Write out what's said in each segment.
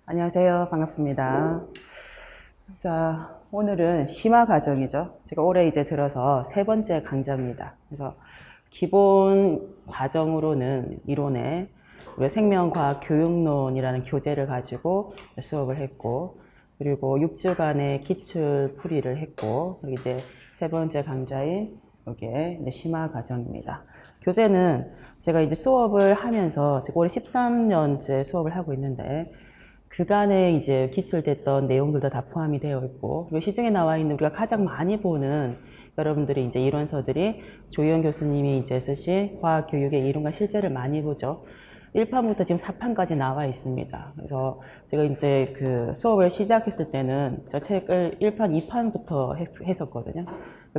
안녕하세요. 반갑습니다. 자, 오늘은 심화 과정이죠. 제가 올해 이제 들어서 세 번째 강좌입니다. 그래서 기본 과정으로는 이론에 우리 생명과학 교육론이라는 교재를 가지고 수업을 했고, 그리고 6주간의 기출 풀이를 했고, 그리고 이제 세 번째 강좌인 이게 심화 과정입니다. 교재는 제가 이제 수업을 하면서 제가 올해 13년째 수업을 하고 있는데, 그간에 이제 기출됐던 내용들도 다 포함이 되어 있고, 그리고 시중에 나와 있는 우리가 가장 많이 보는 여러분들이 이제 이론서들이 조희연 교수님이 이제 쓰신 과학교육의 이론과 실제를 많이 보죠. 1판부터 지금 4판까지 나와 있습니다. 그래서 제가 이제 그 수업을 시작했을 때는 저 책을 1판, 2판부터 했었거든요.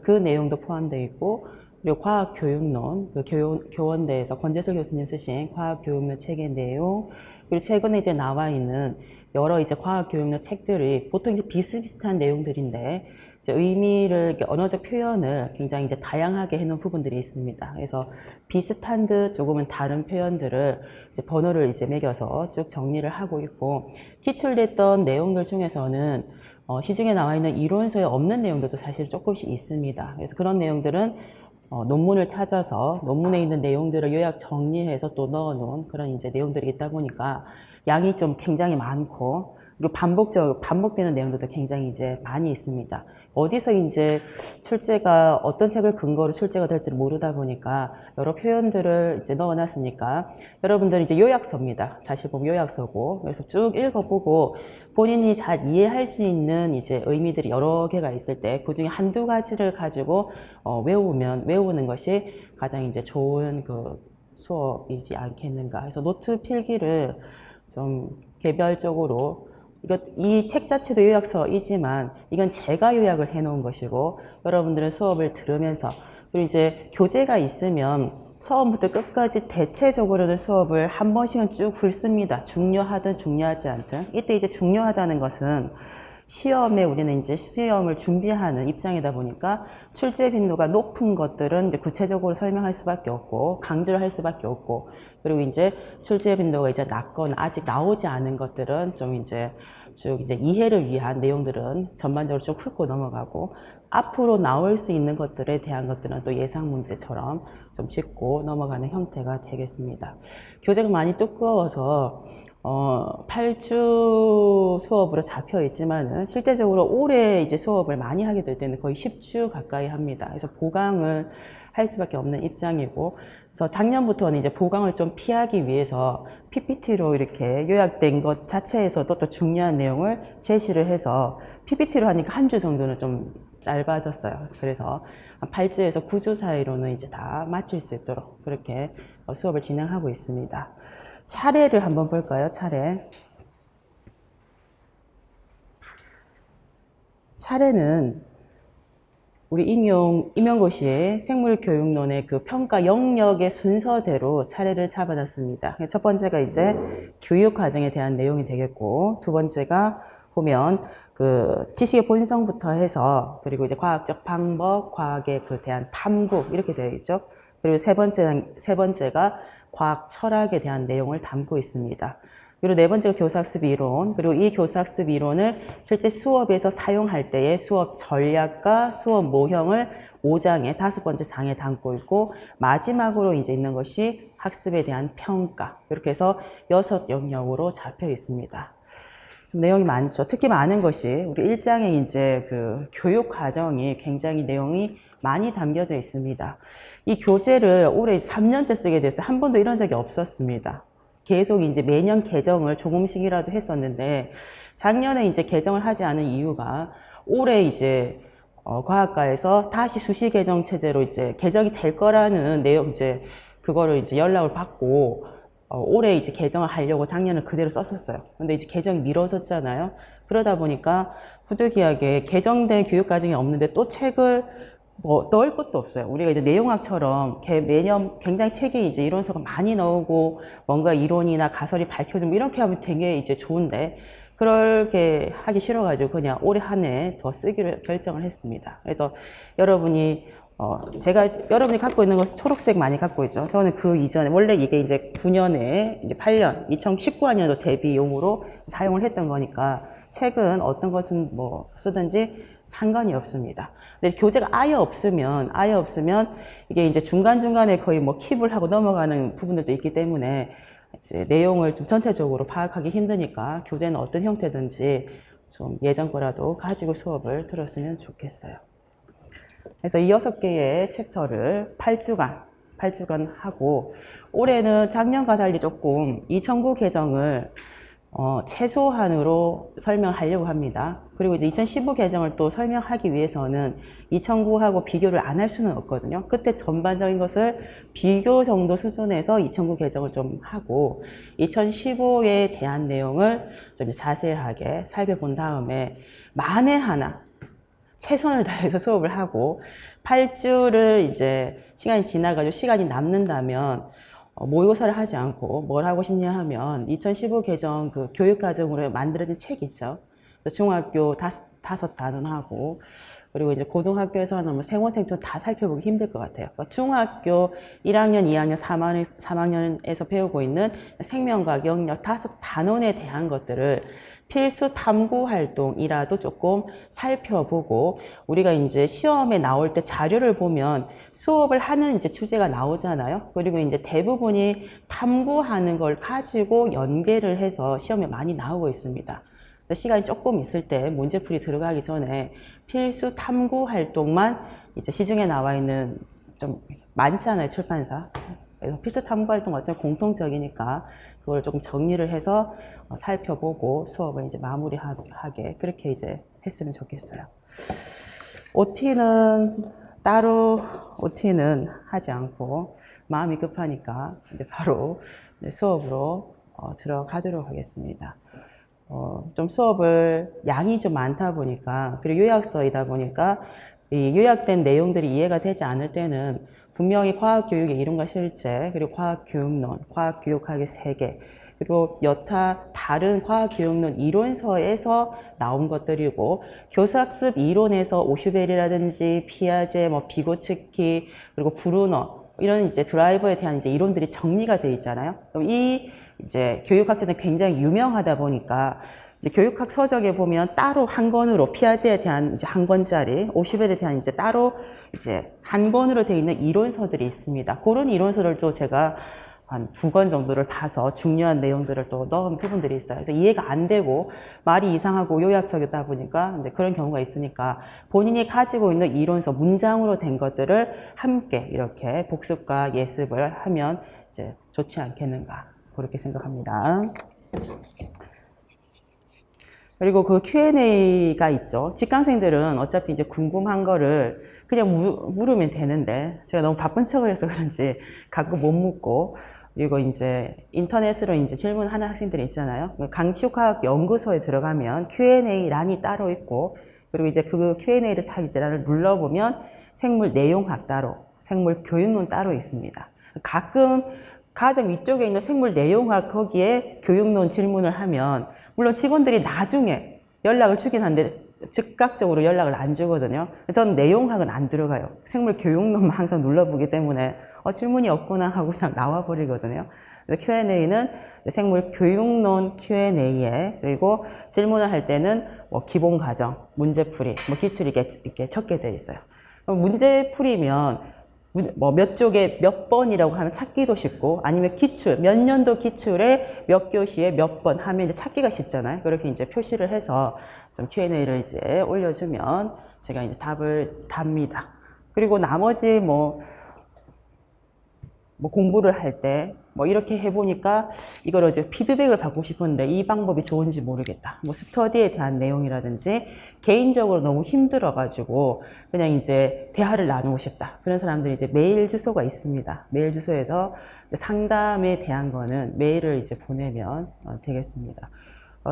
그 내용도 포함되어 있고, 그리고 과학교육론, 그 교원대에서 권재설 교수님 쓰신 과학교육론 책의 내용, 그리고 최근에 이제 나와 있는 여러 이제 과학교육론 책들이 보통 이제 비슷비슷한 내용들인데, 이제 의미를, 언어적 표현을 굉장히 이제 다양하게 해놓은 부분들이 있습니다. 그래서 비슷한 듯 조금은 다른 표현들을 이제 번호를 이제 매겨서 쭉 정리를 하고 있고, 기출됐던 내용들 중에서는 시중에 나와 있는 이론서에 없는 내용들도 사실 조금씩 있습니다. 그래서 그런 내용들은 논문을 찾아서 논문에 있는 내용들을 요약 정리해서 또 넣어놓은 그런 이제 내용들이 있다 보니까 양이 좀 굉장히 많고, 그리고 반복되는 내용들도 굉장히 이제 많이 있습니다. 어디서 이제 출제가, 어떤 책을 근거로 출제가 될지를 모르다 보니까 여러 표현들을 이제 넣어놨으니까 여러분들은 이제 요약서입니다. 사실 보면 요약서고, 그래서 쭉 읽어보고 본인이 잘 이해할 수 있는 이제 의미들이 여러 개가 있을 때 그 중에 한두 가지를 가지고 외우는 것이 가장 이제 좋은 그 수업이지 않겠는가 해서 노트 필기를 좀 개별적으로, 이 책 자체도 요약서이지만 이건 제가 요약을 해 놓은 것이고, 여러분들은 수업을 들으면서, 그리고 이제 교재가 있으면 처음부터 끝까지 대체적으로는 수업을 한 번씩은 쭉 훑습니다. 중요하든 중요하지 않든. 이때 이제 중요하다는 것은 시험에 우리는 이제 시험을 준비하는 입장이다 보니까 출제 빈도가 높은 것들은 이제 구체적으로 설명할 수밖에 없고, 강조를 할 수밖에 없고, 그리고 이제 출제 빈도가 이제 낮거나 아직 나오지 않은 것들은 좀 이제 쭉 이제 이해를 위한 내용들은 전반적으로 쭉 훑고 넘어가고, 앞으로 나올 수 있는 것들에 대한 것들은 또 예상 문제처럼 좀 짚고 넘어가는 형태가 되겠습니다. 교재가 많이 두꺼워서 8주 수업으로 잡혀 있지만은 실제적으로 올해 이제 수업을 많이 하게 될 때는 거의 10주 가까이 합니다. 그래서 보강을 할 수밖에 없는 입장이고, 그래서 작년부터는 이제 보강을 좀 피하기 위해서 PPT로 이렇게 요약된 것 자체에서도 또 중요한 내용을 제시를 해서 PPT로 하니까 한 주 정도는 좀 짧아졌어요. 그래서 8주에서 9주 사이로는 이제 다 마칠 수 있도록 그렇게 수업을 진행하고 있습니다. 차례를 한번 볼까요? 차례는 우리 임용고시의 생물교육론의 그 평가 영역의 순서대로 차례를 잡아놨습니다. 첫 번째가 이제 교육과정에 대한 내용이 되겠고, 두 번째가 보면 그 지식의 본성부터 해서, 그리고 이제 과학적 방법, 과학에 그 대한 탐구 이렇게 되어 있죠. 그리고 세 번째가 과학 철학에 대한 내용을 담고 있습니다. 그리고 네 번째가 교사학습 이론, 그리고 이 교사학습 이론을 실제 수업에서 사용할 때의 수업 전략과 수업 모형을 5장의 5번째 장에 담고 있고, 마지막으로 이제 있는 것이 학습에 대한 평가, 이렇게 해서 6 영역으로 잡혀 있습니다. 좀 내용이 많죠. 특히 많은 것이 우리 1장에 이제 그 교육 과정이 굉장히 내용이 많이 담겨져 있습니다. 이 교재를 올해 3년째 쓰게 됐어요. 한 번도 이런 적이 없었습니다. 계속 이제 매년 개정을 조금씩이라도 했었는데, 작년에 이제 개정을 하지 않은 이유가 올해 이제 과학과에서 다시 수시 개정 체제로 이제 개정이 될 거라는 내용, 이제 그거를 이제 연락을 받고 올해 이제 개정을 하려고 작년은 그대로 썼었어요. 근데 이제 개정이 미뤄졌잖아요. 그러다 보니까 부득이하게 개정된 교육 과정이 없는데 또 책을 뭐 넣을 것도 없어요. 우리가 이제 내용학처럼 매년 굉장히 책이 이제 이론서가 많이 나오고 뭔가 이론이나 가설이 밝혀지고 이렇게 하면 되게 이제 좋은데, 그렇게 하기 싫어가지고 그냥 올해 한 해 더 쓰기로 결정을 했습니다. 그래서 여러분이 제가 여러분이 갖고 있는 것은 초록색 많이 갖고 있죠. 저는 그 이전에 원래 이게 이제 9년에 이제 8년 2019학년도 대비용으로 사용을 했던 거니까 책은 어떤 것은 뭐 쓰든지 상관이 없습니다. 근데 교재가 아예 없으면 이게 이제 중간중간에 거의 뭐 킵을 하고 넘어가는 부분들도 있기 때문에 이제 내용을 좀 전체적으로 파악하기 힘드니까 교재는 어떤 형태든지 좀 예전 거라도 가지고 수업을 들었으면 좋겠어요. 그래서 이 6개의 챕터를 8주간 하고, 올해는 작년과 달리 조금 2009 개정을 최소한으로 설명하려고 합니다. 그리고 이제 2015 개정을 또 설명하기 위해서는 2009하고 비교를 안 할 수는 없거든요. 그때 전반적인 것을 비교 정도 수준에서 2009 개정을 좀 하고 2015에 대한 내용을 좀 자세하게 살펴본 다음에 만에 하나 최선을 다해서 수업을 하고 8주를 이제 시간이 지나가지고 시간이 남는다면 모의고사를 하지 않고 뭘 하고 싶냐 하면 2015 개정 그 교육과정으로 만들어진 책이 있죠. 중학교 5단원하고 그리고 이제 고등학교에서는 뭐 생원생투 다 살펴보기 힘들 것 같아요. 그러니까 중학교 1학년, 2학년, 3학년에서 배우고 있는 생명과학, 영역 5단원에 대한 것들을 필수 탐구 활동이라도 조금 살펴보고 우리가 이제 시험에 나올 때 자료를 보면 수업을 하는 이제 주제가 나오잖아요. 그리고 이제 대부분이 탐구하는 걸 가지고 연계를 해서 시험에 많이 나오고 있습니다. 시간이 조금 있을 때 문제풀이 들어가기 전에 필수 탐구 활동만 이제 시중에 나와 있는 좀 많지 않아요, 출판사. 그래서 필수 탐구 활동 어차피 공통적이니까 그걸 조금 정리를 해서 살펴보고 수업을 이제 마무리하게 그렇게 이제 했으면 좋겠어요. OT는 따로 OT는 하지 않고 마음이 급하니까 이제 바로 수업으로 들어가도록 하겠습니다. 좀 수업을 양이 좀 많다 보니까 그리고 요약서이다 보니까 이 요약된 내용들이 이해가 되지 않을 때는 분명히 과학교육의 이론과 실제, 그리고 과학교육론, 과학교육학의 세계, 그리고 여타 다른 과학교육론 이론서에서 나온 것들이고 교수학습 이론에서 오슈벨이라든지 피아제, 뭐 비고츠키, 그리고 브루너 이런 이제 드라이버에 대한 이제 이론들이 정리가 되어 있잖아요. 그럼 이 이제 교육학자는 굉장히 유명하다 보니까 이제 교육학 서적에 보면 따로 한 권으로 피아제에 대한 이제 한 권짜리, 오슈벨에 대한 이제 따로 이제 한 권으로 되어 있는 이론서들이 있습니다. 그런 이론서를 또 제가 한 2권 정도를 봐서 중요한 내용들을 또 넣은 부분들이 있어요. 그래서 이해가 안 되고 말이 이상하고 요약서이다 보니까 이제 그런 경우가 있으니까 본인이 가지고 있는 이론서 문장으로 된 것들을 함께 이렇게 복습과 예습을 하면 이제 좋지 않겠는가 그렇게 생각합니다. 그리고 그 Q&A가 있죠. 직강생들은 어차피 이제 궁금한 거를 그냥 물으면 되는데 제가 너무 바쁜 척을 해서 그런지 가끔 못 묻고 그리고 이제 인터넷으로 이제 질문하는 학생들이 있잖아요. 강치육학 연구소에 들어가면 Q&A 란이 따로 있고 그리고 이제 그 Q&A를 란을 눌러보면 생물 내용학 따로, 생물 교육론 따로 있습니다. 가끔 가장 위쪽에 있는 생물 내용학 거기에 교육론 질문을 하면 물론 직원들이 나중에 연락을 주긴 한데 즉각적으로 연락을 안 주거든요. 저는 내용학은 안 들어가요. 생물 교육론만 항상 눌러보기 때문에 질문이 없구나 하고 그냥 나와버리거든요. Q&A는 생물 교육론 Q&A에 그리고 질문을 할 때는 뭐 기본 과정, 문제풀이, 뭐 기출 이렇게 적게 되어 있어요. 문제 풀이면 뭐 몇 쪽에 몇 번이라고 하면 찾기도 쉽고 아니면 기출, 몇 년도 기출에 몇 교시에 몇 번 하면 이제 찾기가 쉽잖아요. 그렇게 이제 표시를 해서 좀 Q&A를 이제 올려주면 제가 이제 답을 답니다. 그리고 나머지 뭐 공부를 할 때 뭐 이렇게 해보니까 이걸 이제 피드백을 받고 싶은데 이 방법이 좋은지 모르겠다. 뭐 스터디에 대한 내용이라든지 개인적으로 너무 힘들어가지고 그냥 이제 대화를 나누고 싶다. 그런 사람들이 이제 메일 주소가 있습니다. 메일 주소에서 상담에 대한 거는 메일을 이제 보내면 되겠습니다.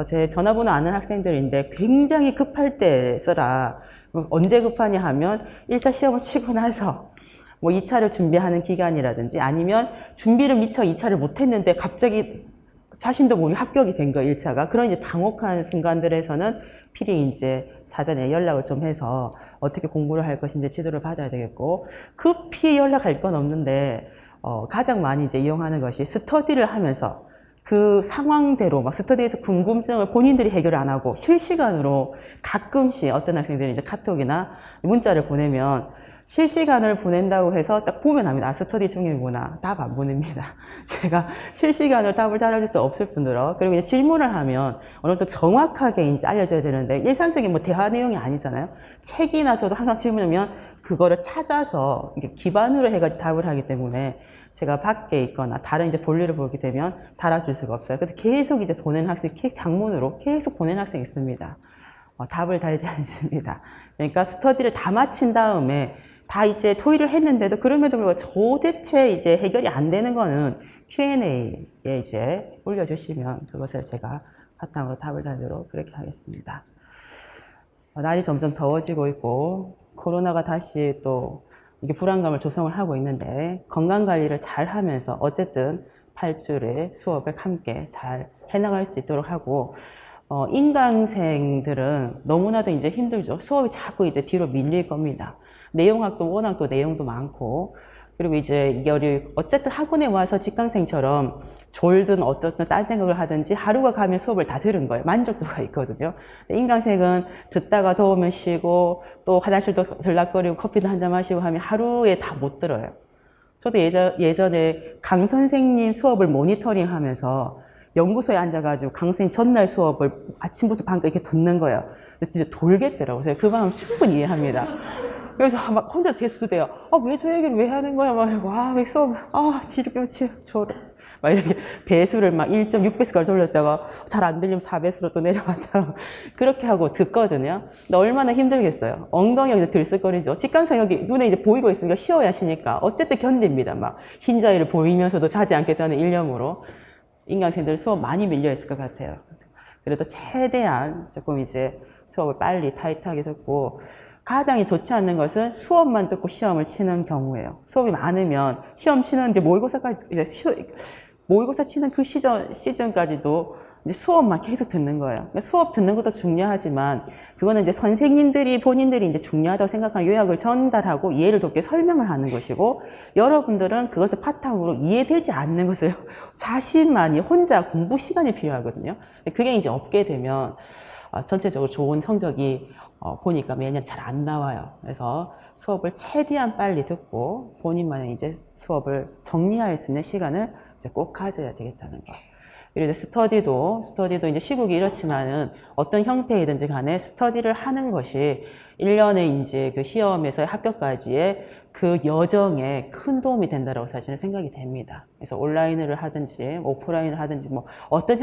제 전화번호 아는 학생들인데 굉장히 급할 때 써라. 언제 급하냐 하면 1차 시험을 치고 나서 뭐 2차를 준비하는 기간이라든지 아니면 준비를 미처 2차를 못했는데 갑자기 자신도 모르게 합격이 된 거예요, 1차가. 그런 이제 당혹한 순간들에서는 필히 이제 사전에 연락을 좀 해서 어떻게 공부를 할 것인지 지도를 받아야 되겠고, 급히 연락할 건 없는데, 가장 많이 이제 이용하는 것이 스터디를 하면서 그 상황대로 막 스터디에서 궁금증을 본인들이 해결 안 하고 실시간으로 가끔씩 어떤 학생들이 이제 카톡이나 문자를 보내면 실시간을 보낸다고 해서 딱 보면 합니다. 아, 스터디 중이구나. 답 안 보냅니다. 제가 실시간으로 답을 달아줄 수 없을 뿐더러, 그리고 이제 질문을 하면 어느 정도 정확하게 이제 알려줘야 되는데, 일상적인 뭐 대화 내용이 아니잖아요. 책이나 저도 항상 질문하면 그거를 찾아서 이렇게 기반으로 해가지고 답을 하기 때문에 제가 밖에 있거나 다른 이제 볼일을 보게 되면 달아줄 수가 없어요. 근데 계속 이제 보내는 학생, 장문으로 계속 보내는 학생이 있습니다. 답을 달지 않습니다. 그러니까 스터디를 다 마친 다음에 다 이제 토의를 했는데도 그럼에도 불구하고 도대체 이제 해결이 안 되는 거는 Q&A에 이제 올려주시면 그것을 제가 바탕으로 답을 달도록 그렇게 하겠습니다. 날이 점점 더워지고 있고 코로나가 다시 또 이게 불안감을 조성을 하고 있는데, 건강 관리를 잘 하면서 어쨌든 8주의 수업을 함께 잘 해나갈 수 있도록 하고, 인강생들은 너무나도 이제 힘들죠. 수업이 자꾸 이제 뒤로 밀릴 겁니다. 내용학도 워낙 또 내용도 많고, 그리고 이제 이게 어쨌든 학원에 와서 직강생처럼 졸든 어쨌든 딴 생각을 하든지 하루가 가면 수업을 다 들은 거예요. 만족도가 있거든요. 인강생은 듣다가 더우면 쉬고 또 화장실도 들락거리고 커피도 한잔 마시고 하면 하루에 다 못 들어요. 저도 예전에 강 선생님 수업을 모니터링 하면서 연구소에 앉아가지고 강 선생님 전날 수업을 아침부터 밤까지 이렇게 듣는 거예요. 진짜 돌겠더라고요. 그래서 그 마음 충분히 이해합니다. 그래서 막 혼자 재수도 돼요. 왜 저 얘기를 왜 하는 거야? 막 이러고, 왜 수업, 막 이렇게 배수를 막 1.6배수까지 돌렸다가 잘 안 들리면 4배수로 또 내려갔다가 그렇게 하고 듣거든요. 근데 얼마나 힘들겠어요. 엉덩이가 이제 들썩거리죠. 직강사 여기 눈에 이제 보이고 있으니까 쉬어야 쉬니까 어쨌든 견딥니다. 막 흰자위를 보이면서도 자지 않겠다는 일념으로. 인강생들 수업 많이 밀려있을 것 같아요. 그래도 최대한 조금 이제 수업을 빨리 타이트하게 듣고, 가장 좋지 않는 것은 수업만 듣고 시험을 치는 경우예요. 수업이 많으면 시험 치는 이제 모의고사까지, 모의고사 치는 그 시즌까지도 이제 수업만 계속 듣는 거예요. 그러니까 수업 듣는 것도 중요하지만, 그거는 이제 선생님들이 본인들이 이제 중요하다고 생각하는 요약을 전달하고 이해를 돕게 설명을 하는 것이고, 여러분들은 그것을 바탕으로 이해되지 않는 것을 자신만이 혼자 공부 시간이 필요하거든요. 그게 이제 없게 되면 전체적으로 좋은 성적이 보니까 매년 잘 안 나와요. 그래서 수업을 최대한 빨리 듣고 본인만의 이제 수업을 정리할 수 있는 시간을 이제 꼭 가져야 되겠다는 거. 그리고 이제 스터디도 이제 시국이 이렇지만은 어떤 형태이든지 간에 스터디를 하는 것이 1년의 이제 그 시험에서의 합격까지의 그 여정에 큰 도움이 된다라고 사실은 생각이 됩니다. 그래서 온라인을 하든지 오프라인을 하든지 뭐 어떤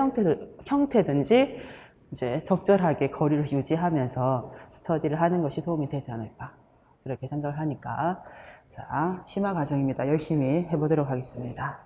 형태든지 이제 적절하게 거리를 유지하면서 스터디를 하는 것이 도움이 되지 않을까, 그렇게 생각을 하니까, 자, 심화 과정입니다. 열심히 해보도록 하겠습니다.